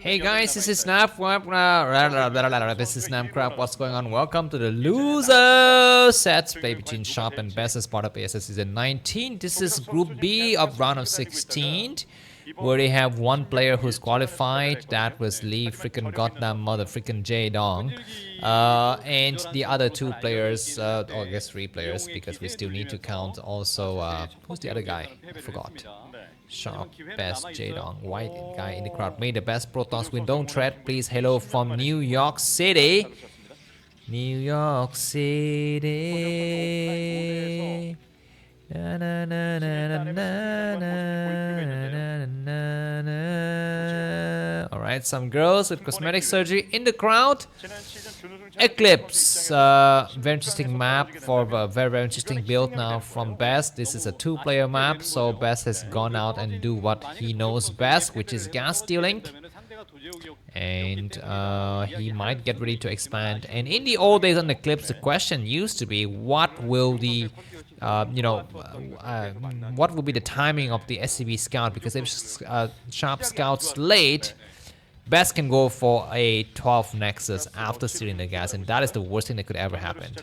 Hey guys, this is Namkraft. What's going on? Welcome to the loser sets play between Sharp and Best as part of ASL Season 19. This is Group B of round of 16, where they have one player who's qualified. That was Lee freaking goddamn mother freaking J Dong, and the other two players, or I guess three players, because we still need to count also. Who's the other guy? I forgot. Sharp, Best, J-Dong, white guy in the crowd. May the best Protoss win. Don't tread, please. Hello from New York City. New York City. Na, na, na, na, na, na, na, na, na. All right, some girls with cosmetic surgery in the crowd. Eclipse, very interesting map for a very interesting build now from Best. This is a two-player map, so Best has gone out and do what he knows best, which is gas stealing. And he might get ready to expand. And in the old days on Eclipse, the question used to be, what will the what will be the timing of the SCV scout? Because if Sharp scouts late, Best can go for a 12 Nexus after stealing the gas, and that is the worst thing that could ever happen.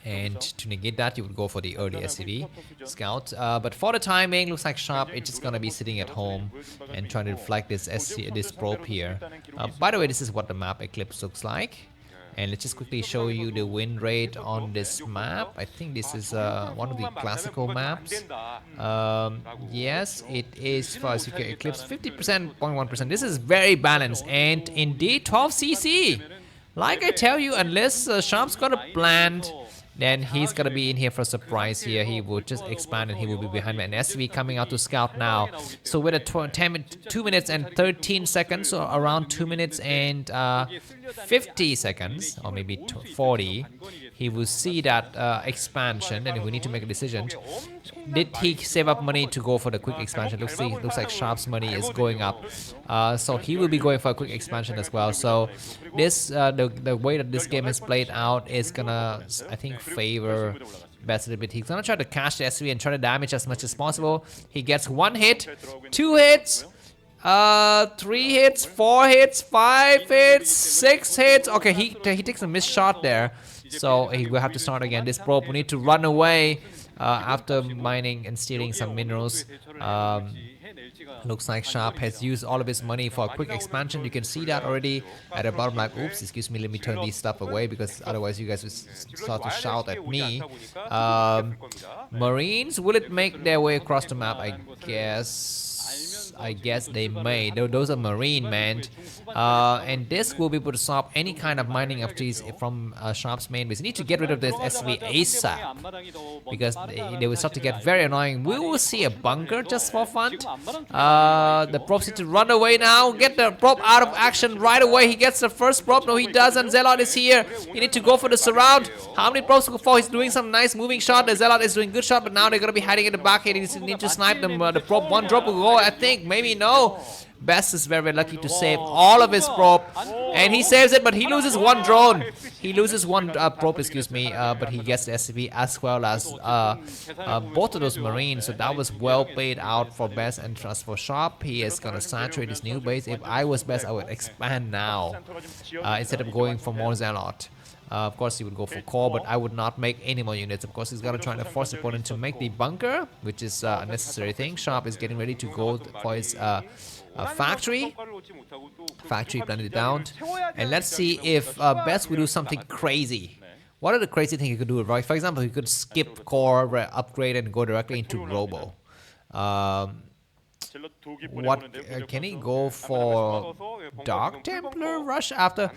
And to negate that, you would go for the early SCV scout. But for the timing, looks like Sharp is just gonna be sitting at home and trying to deflect this probe here. By the way, this is what the map Eclipse looks like. And let's just quickly show you the win rate on this map. I think this is one of the classical maps. Yes, it is for Eclipse 50%, 0.1%. This is very balanced, and indeed 12 CC. Like I tell you, unless Sharp's got a plan, then he's gonna be in here for a surprise here. He will just expand and he will be behind me. And SCV coming out to scout now. So with a 2 minutes and 13 seconds, so around 2 minutes and 50 seconds, or maybe 40, he will see that expansion, and we need to make a decision. Did he save up money to go for the quick expansion? Looks like Sharp's money is going up, so he will be going for a quick expansion as well. So this the way that this game is played out is gonna, I think, favor Best a little bit. He's gonna try to cash the SCV and try to damage as much as possible. He gets 1 hit, 2 hits, 3 hits, 4 hits, 5 hits, 6 hits. Okay, he takes a missed shot there, so he will have to start again. This probe will need to run away after mining and stealing some minerals. Looks like Sharp has used all of his money for a quick expansion. You can see that already at the bottom. Like, oops, excuse me, let me turn this stuff away, because otherwise you guys will start to shout at me. Marines, will it make their way across the map? I guess they may. Those are Marine, man. And this will be able to stop any kind of mining activities from Sharp's main base. You need to get rid of this SCV ASAP, because they will start to get very annoying. We will see a bunker just for fun. The probes need to run away now. Get the probe out of action right away. He gets the first probe. No, he doesn't. Zealot is here. You need to go for the surround. How many probes go for? He's doing some nice moving shot. The Zealot is doing good shot, but now they're gonna be hiding in the back here. He need to snipe them. The probe, one drop will go, I think. Maybe no. Best is very lucky to save all of his probe, and he saves it, but he loses one drone. He loses one probe, excuse me, but he gets the SCV as well as both of those Marines. So that was well played out for Best. And trust for Sharp, he is gonna saturate his new base. If I was Best, I would expand now instead of going for more Zealot. Of course, he would go for core, but I would not make any more units. Of course, he's gonna try to force the opponent to make the bunker, which is a necessary thing. Sharp is getting ready to go for his factory planted down, and let's see if Best will do something crazy. What are the crazy things he could do, right? For example, he could skip core, upgrade, and go directly into Robo. What can he go for? Dark Templar rush after?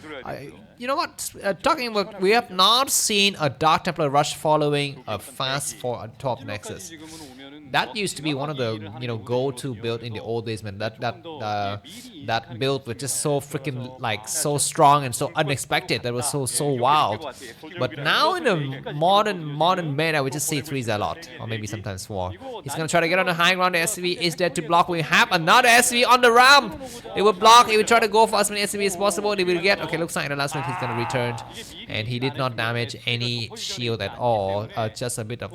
You know what? Talking about, we have not seen a Dark Templar rush following a fast for a top Nexus. That used to be one of the go-to build in the old days, man. That build was just so freaking so strong and so unexpected. That was so wild. But now in the modern meta, we just see 3 Zealot, or maybe sometimes 4. He's gonna try to get on the high ground. The SCV is there to block block. We have another SCV on the ramp. It will block. He will try to go for as many SCV as possible. He will get. Okay, looks like in the last minute he's gonna return, and he did not damage any shield at all. Just a bit of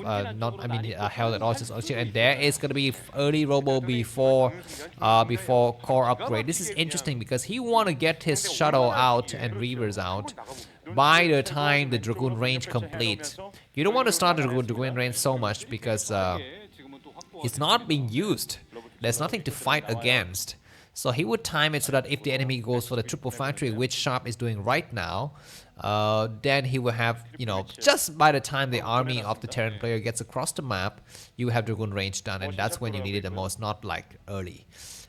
health at all. Just shield. And there is gonna be early robo before core upgrade. This is interesting because he wanna get his shuttle out and reavers out by the time the Dragoon range completes. You don't want to start the Dragoon range so much because it's not being used. There's nothing to fight against. So he would time it so that if the enemy goes for the triple factory, which Sharp is doing right now, then he will have, just by the time the army of the Terran player gets across the map, you have Dragoon range done, and that's when you need it the most, not like early.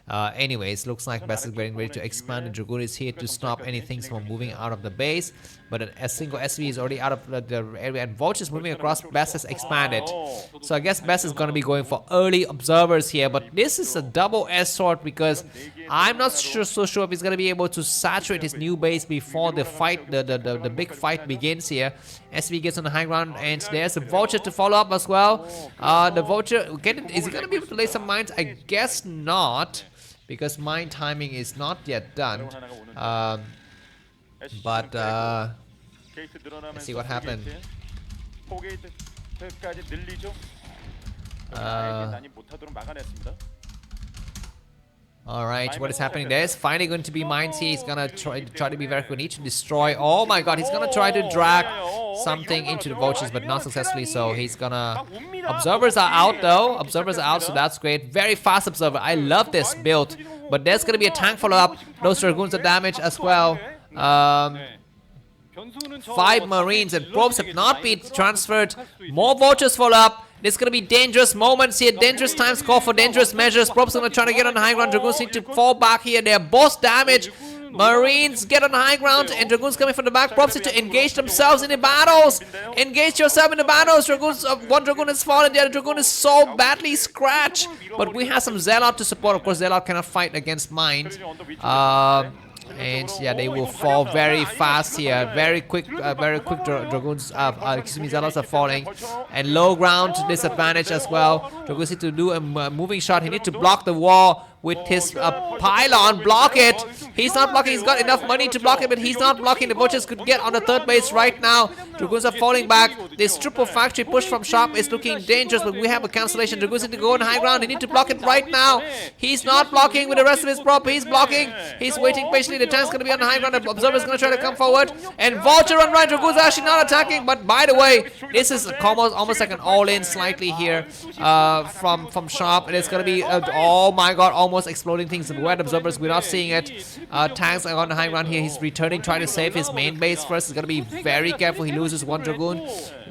Anyways, looks like Best is getting ready to expand. The Dragoon is here to stop anything from moving out of the base, but a single SV is already out of the area, and Vulture is moving across. Best has expanded, so I guess Best is going to be going for early observers here, but this is a double S sword because I'm not so sure if he's going to be able to saturate his new base before the fight, the big fight begins here. SV gets on the high ground, and there's a Vulture to follow up as well. The Vulture, is he going to be able to lay some mines? I guess not, because mine timing is not yet done. But let's see what happened. Alright, what is happening? There's finally going to be mines here. He's gonna try to be very quick. Need to destroy. Oh my god, he's gonna try to drag something into the vultures, but not successfully. So he's gonna. Observers are out though. Observers are out, so that's great. Very fast observer. I love this build. But there's gonna be a tank follow-up. Those Dragoons are damaged as well. 5 Marines and probes have not been transferred. More vultures follow up. There's gonna be dangerous moments here. Dangerous times call for dangerous measures. Probes gonna try to get on the high ground. Dragoons need to fall back here. They're both damaged. Marines get on the high ground, and Dragoons coming from the back. Probes need to engage themselves in the battles. Engage yourself in the battles. Dragoons, one Dragoon has fallen. The other Dragoon is so badly scratched. But we have some Zelle to support. Of course, Zelle cannot fight against mines. And yeah, they will fall very fast here. Very quick Dragoons. Zealots are falling, and low ground disadvantage as well. Dragoons need to do a moving shot. He needs to block the wall with his pylon. Block it. He's not blocking. He's got enough money to block it, but he's not blocking. The vultures could get on the third base right now. Dragoons are falling back. This triple factory push from Sharp is looking dangerous, but we have a cancellation. Dragoons need to go on high ground. They need to block it right now. He's not blocking with the rest of his prop. He's blocking. He's waiting patiently. The tank's gonna be on the high ground. The observer's gonna try to come forward. And vulture on right. Dragoons are actually not attacking. But by the way, this is almost like an all-in slightly here from Sharp. And it's gonna be oh my god, almost exploding things. Wet observers, we're not seeing it. Tanks are on the high ground here. He's returning, trying to save his main base first. He's gonna be very careful. He loses one Dragoon.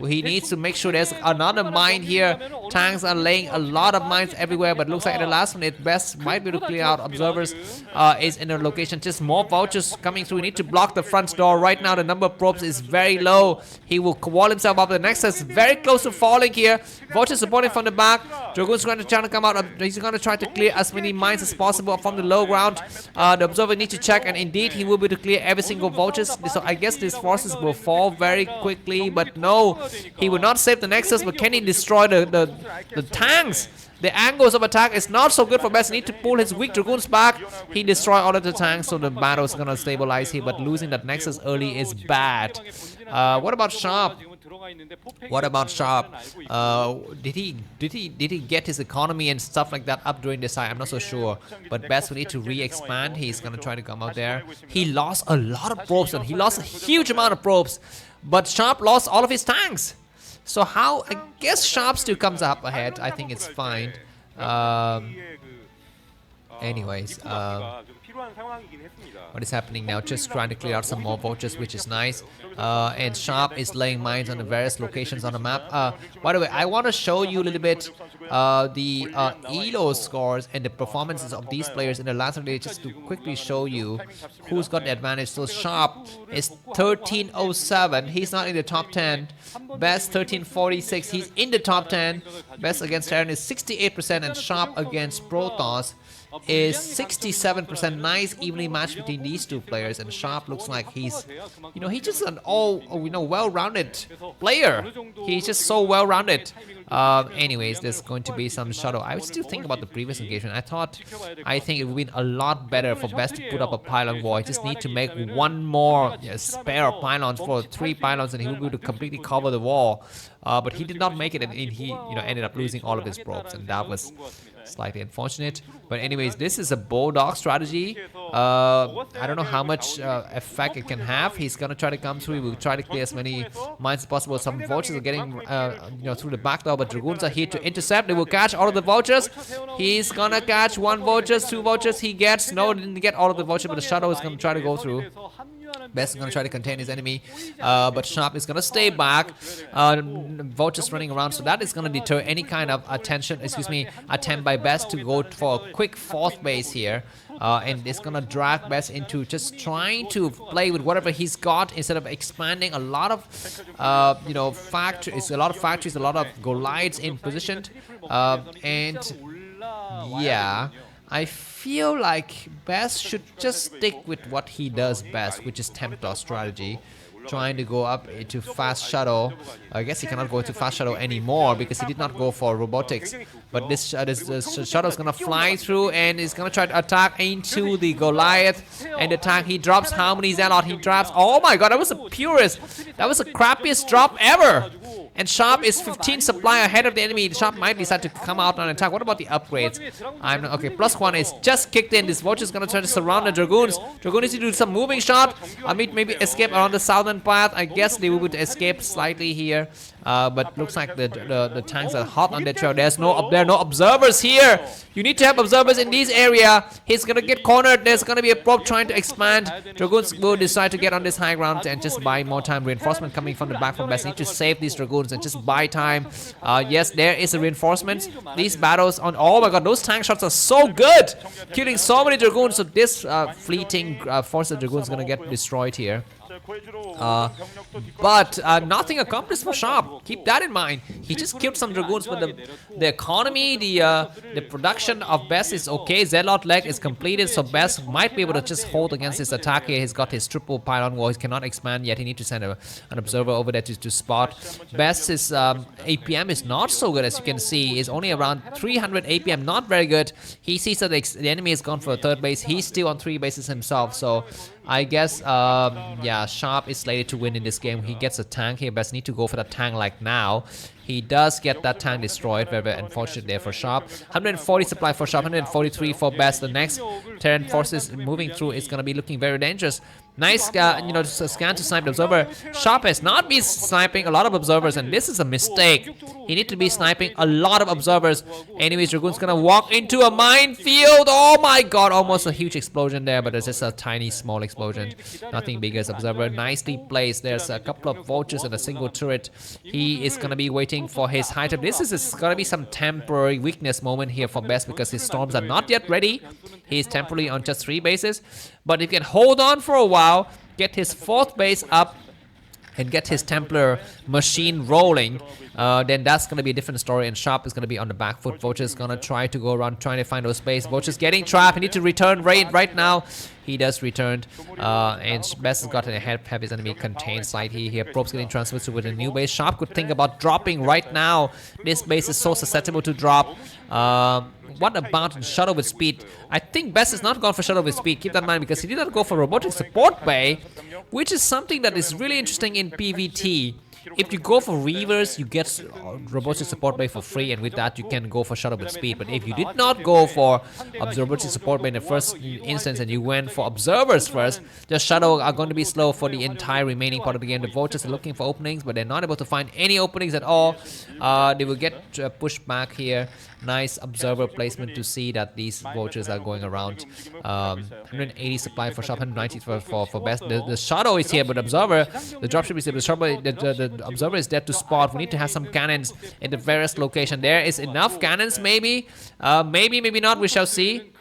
He needs to make sure there's another mine here. Tanks are laying a lot of mines everywhere, but looks like at the last minute, Best might be able to clear out. Observers is in a location. Just more vultures coming through. We need to block the front door right now. The number of probes is very low. He will wall himself up. The Nexus very close to falling here. Vultures supporting from the back. Dragoon's going to try to come out. He's going to try to clear as many mines as possible from the low ground. The observer needs to check, and indeed he will be able to clear every single vultures. So I guess these forces will fall very quickly, but no, he will not save the Nexus. But can he destroy the tanks? The angles of attack is not so good for Best. He needs to pull his weak Dragoons back. He destroyed all of the tanks, so the battle is gonna stabilize here. But losing that Nexus early is bad. What about Sharp? What about Sharp? Did he get his economy and stuff like that up during this time? I'm not so sure. But Best will need to re-expand. He's gonna try to come out there. He lost a lot of probes, and he lost a huge amount of probes. But Sharp lost all of his tanks. So how? I guess Sharp still comes up ahead. I think it's fine. Anyways, what is happening now? Just trying to clear out some more vultures, which is nice. And Sharp is laying mines on the various locations on the map. By the way, I want to show you a little bit the ELO scores and the performances of these players in the last day, just to quickly show you who's got the advantage. So Sharp is 1307. He's not in the top 10. Best 1346. He's in the top 10. Best against Terran is 68%, and Sharp against Protoss is 67%. Nice evenly matched between these two players, and Sharp looks like he's, he's just an all, well-rounded player. He's just so well-rounded. Anyways, there's going to be some shuttle. I was still thinking about the previous engagement. I think it would be a lot better for Best to put up a pylon wall. I just need to make one more spare pylons for 3 pylons, and he will be able to completely cover the wall. But he did not make it, and he ended up losing all of his probes, and that was slightly unfortunate. But anyways, this is a bulldog strategy. I don't know how much effect it can have. He's gonna try to come through. He will try to clear as many mines as possible. Some vultures are getting through the back door, but dragoons are here to intercept. They will catch all of the vultures. He's gonna catch 1 vulture, 2 vultures. He gets didn't get all of the vultures, but the shadow is gonna try to go through. Best is going to try to contain his enemy, but Sharp is going to stay back. Vultures running around, so that is going to deter any kind of attempt by Best to go for a quick 4th base here. And it's going to drag Best into just trying to play with whatever he's got instead of expanding a lot of, factories, a lot of Goliaths in position. And yeah, I feel like Best should just stick with what he does best, which is Templar strategy. Trying to go up into fast shuttle. I guess he cannot go into fast shuttle anymore because he did not go for robotics. But this shuttle is gonna fly through and is gonna try to attack into the Goliath and attack. He drops how many Zealot? He drops. Oh my god, that was the purest. That was the crappiest drop ever. And Sharp is 15 supply ahead of the enemy. Sharp might decide to come out and attack. What about the upgrades? Okay, +1 is just kicked in. This vulture is gonna try to surround the Dragoons. Dragoon needs to do some moving shot. Maybe escape around the southern path. I guess they would escape slightly here. But looks like the tanks are hot on their trail. There are no observers here. You need to have observers in this area. He's gonna get cornered. There's gonna be a probe trying to expand. Dragoons will decide to get on this high ground and just buy more time. Reinforcement coming from the back from Best. Need to save these Dragoons and just buy time. Yes, there is a reinforcement. These battles on. Oh my god, those tank shots are so good, killing so many Dragoons. So this fleeting force of Dragoons is gonna get destroyed here. But nothing accomplished for Sharp. Keep that in mind. He just killed some Dragoons, but the economy, the production of Best is okay. Zealot leg is completed, so Best might be able to just hold against his attack here. He's got his triple pylon wall. He cannot expand yet. He needs to send an observer over there to spot. Best's APM is not so good, as you can see. Is only around 300 APM, not very good. He sees that the enemy has gone for a 3rd base. He's still on 3 bases himself, so I guess, yeah, Sharp is slated to win in this game. He gets a tank here. Best need to go for that tank like now. He does get that tank destroyed. Very, very unfortunate there for Sharp. 140 supply for Sharp, 143 for Best. The next Terran forces moving through is going to be looking very dangerous. Nice, scan to snipe the observer. Sharp has not been sniping a lot of observers, and this is a mistake. He needs to be sniping a lot of observers. Anyways, Dragoon's gonna walk into a minefield. Oh my god, almost a huge explosion there, but it's just a tiny, small explosion. Nothing big as observer. Nicely placed. There's a couple of vultures and a single turret. He is gonna be waiting for his high tech. This is gonna be some temporary weakness moment here for Best because his storms are not yet ready. He is temporarily on just 3 bases, but if he can hold on for a while, get his 4th base up, and get his Templar machine rolling, then that's going to be a different story, and Sharp is going to be on the back foot. Vulture is going to try to go around trying to find those space. Vulture's getting trapped. He needs to return right now. He does return, and Best has gotten ahead, have his enemy contained slightly here. Probes getting transferred to with a new base. Sharp could think about dropping right now. This base is so susceptible to drop. What about shuttle with speed? I think Best has not gone for shuttle with speed. Keep that in mind because he did not go for robotic support bay, which is something that is really interesting in PvT. If you go for Reavers, you get robotic support bay for free, and with that you can go for shuttle with speed. But if you did not go for robotic support bay in the first instance and you went for observers first, the shuttle are going to be slow for the entire remaining part of the game. The vultures are looking for openings, but they're not able to find any openings at all. They will get pushed back here. Nice observer placement to see that these vultures are going around. 180 supply for Sharp, 190 for Best. The shuttle is here, but observer, the dropship is here. The observer is dead to spot. We need to have some cannons in the various locations. There is enough cannons, maybe. Maybe not. We shall see.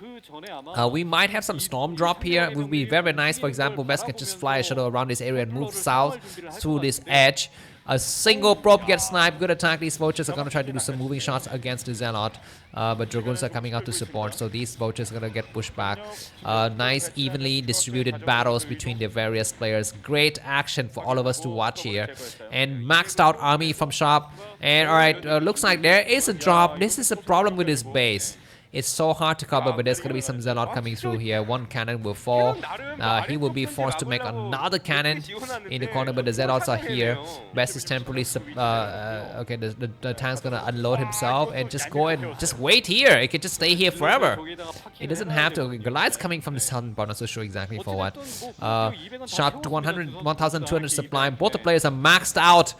We might have some storm drop here. It would be very nice. For example, Best can just fly a shuttle around this area and move south through this edge. A single probe gets sniped. Good attack. These vultures are going to try to do some moving shots against the Zealot. But Dragoons are coming out to support. So these vultures are going to get pushed back. Nice, evenly distributed battles between the various players. Great action for all of us to watch here. And maxed out army from Sharp. And alright, looks like there is a drop. This is a problem with his base. It's so hard to cover, but there's going to be some Zealot coming through here. One cannon will fall. He will be forced to make another cannon in the corner, but the Zealots are here. Best is temporarily... okay, the tank's going to unload himself and just go and just wait here. It can just stay here forever. It doesn't have to. Goliath's coming from the southern part, not so sure exactly for what. Sharp to 1,200 supply. Both the players are maxed out.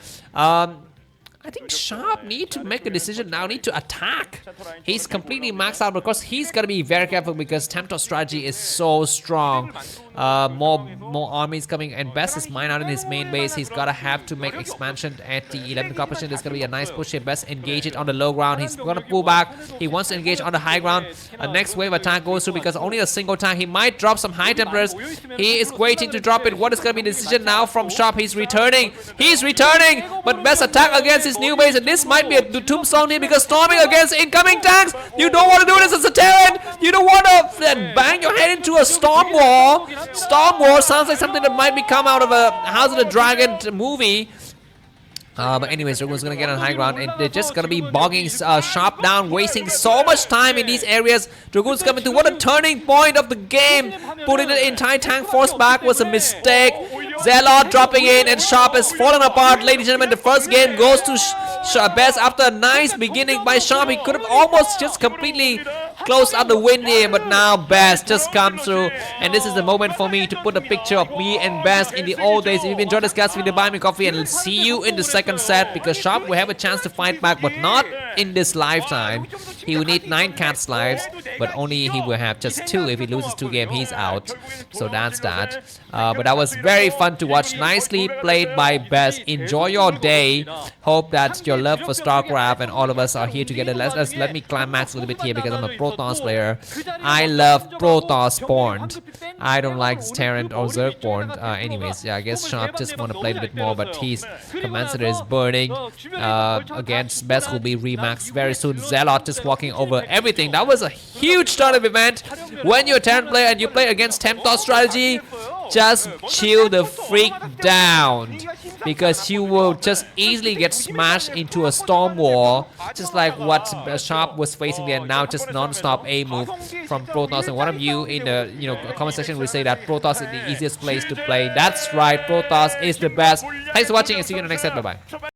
I think Sharp need to make a decision now, need to attack. He's completely maxed out because he's got to be very careful because Tempest strategy is so strong. More armies coming, and Best is mine out in his main base. He's got to have to make expansion at the 11th corporation. There's going to be a nice push here. Best engage it on the low ground. He's going to pull back. He wants to engage on the high ground. A next wave attack goes through because only a single tank. He might drop some high temperatures. He is waiting to drop it. What is going to be the decision now from Sharp? He's returning. He's returning, but Best attack against his new base, and this might be a tombstone here because storming against incoming tanks. You don't want to do this as a Terran. You don't want to bang your head into a storm wall. Storm War sounds like something that might be come out of a House of the Dragon movie. But anyways, Dragoon's gonna get on high ground, and they're just gonna be bogging Sharp down, wasting so much time in these areas. Dragoon's coming to what a turning point of the game. Putting the entire tank force back was a mistake. Zealot dropping in, and Sharp has fallen apart. Ladies and gentlemen, the first game goes to Best after a nice beginning by Sharp. He could have almost just completely closed out the win here, but now Best just comes through, and this is the moment for me to put a picture of me and Best in the old days. If you enjoyed this cast video, buy me coffee, and I'll see you in the second set because Sharp will have a chance to fight back, but not in this lifetime. He will need 9 cats lives, but only he will have just 2. If he loses 2 games, he's out. So that's that. But that was very fun to watch. Nicely played by Best. Enjoy your day. Hope that your love for Starcraft and all of us are here together. Let me climax a little bit here because I'm a Protoss player. I love Protoss porn. I don't like Terran or Zerg porn. Anyways, yeah, I guess Sharp just want to play a bit more, but his command center is burning. Against Best will be remaxed very soon. Zealot just walking over everything. That was a huge startup event. When you're a Terran player and you play against Tempest strategy, just chill the freak down because you will just easily get smashed into a storm wall, just like what Sharp was facing there. Now just non-stop A move from Protoss, and one of you in the comment section will say that Protoss is the easiest place to play. That's right, Protoss is the best. Thanks for watching and see you in the next set. Bye bye.